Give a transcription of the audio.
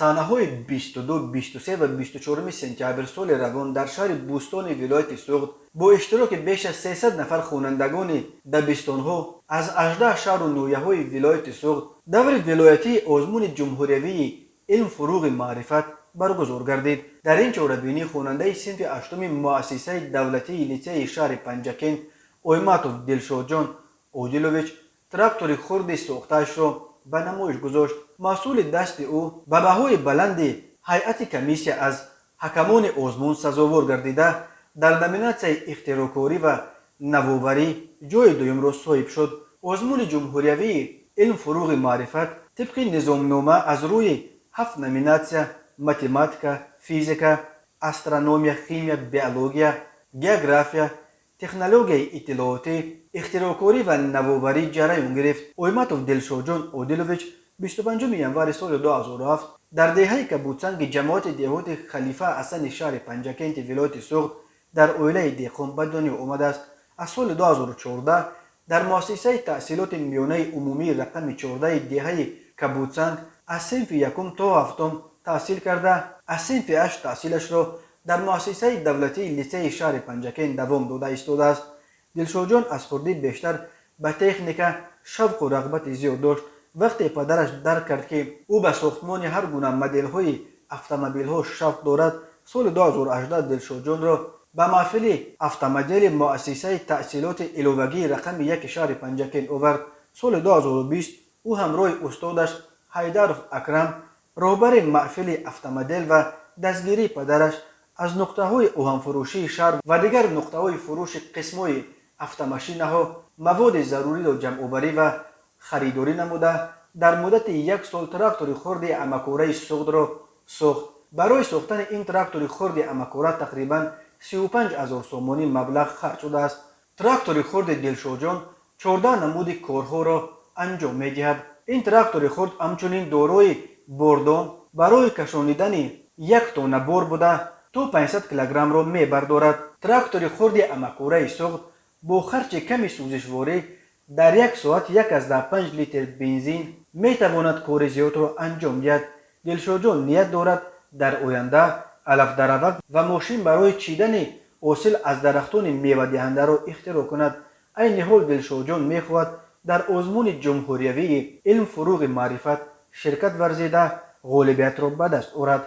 سانه‌های 22 23 و 24 سپتامبر سال روان در شهر بوستان ولایت سوخت با اشتراک بیش از 300 نفر خوانندگان دبستان‌ها از 18 شهر و نویه‌های ولایت سوخت دور ولایتی آزمون جمهوری علم فروغ معرفت برگزار گردید. در این جوربینی خواننده صنف هشتم مؤسسه دولتی لیسه شهر پنجکین اویماتوف دلشاد جان اودیلوویچ تراکتور خرد ساخته‌اش را به نمایش گذاشت. مسئول دست او به بهای بلند هیئت کمیسیه از حکمان آزمون سزاوار گردیده در نامیناسیون اختراعکاری و نوآوری جای دوم را صاحب شد. آزمون جمهوری علم فروغ معرفت طبق نظامنامه از روی 7 نامیناسیون متماتیکا، فیزیکا، استرونومیا، خیمیا، بیولوژیا، گئوگرافیا، تکنولوژی اطلاعاتی، اختراعکاری و نوآوری جریان گرفت. اویماتوف دلشاد جان اودیلوویچ 25 ینوار سال 2007 در دهه کبوتسنگ جماعت دهات خلیفه حسن شهر پنجکین ولایت سوخت در اویله دهقان به دنیا آمده است. از سال 2014 در مؤسسه تحصیلات میانه عمومی رقم 14 دهه کبوتسنگ از صنف یکم تا هفتم تحصیل کرده. از صنف 8 تحصیلش را در مؤسسه دولتی لیسه شهر پنجکین دوام داده ایستاده است. دلشاد جان از خردی بیشتر به تکنیک شوق و رغبت زیاد داشت. وقتی پدرش درک کرد که او به ساختمان هر گونه مدل های اتومبیل ها شوق دارد، سال 2018 دلشاد جان را به محفل اتومبیل مؤسسه تحصیلات علاوگی رقم 1 شهر پنجکین آورد. سال 2020 او همراه استادش حیدرов اکرم رهبر محفل اتومبیل و دستگیری پدرش از نقطه های آهن فروشی شهر و دیگر نقطه های فروش قسم های اتوماشین ها مواد ضروری را جمع آوری و خریداری نموده در مدت 1 سال تراکتور خرد امکوره سوخت را ساخت. برای ساختن این تراکتور خرد امکوره تقریبا 35,000 سومانی مبلغ خرج شده است. تراکتور خرد دلشاد جان 14 نمود کارها را انجام می‌دهد. این تراکتور خرد همچنین دارای باردان برای کشانیدن 1 تن بار بوده تا 500 کیلوگرم را می‌بردارد. تراکتور خرد امکوره سوخت با خرچ کمی سوزشواری در 1 ساعت 1.5 لیتر بنزین میتواند کار زیاد را انجام دهد. دلشاد جان نیت دارد در آینده علف دروغ و ماشین برای چیدن حاصل از درختان میوه دهنده را اختراع کند. عین حال دلشاد جان میخواهد در آزمون جمهوری علم فروغ معرفت شرکت ورزیده غالبیت را به دست آورد.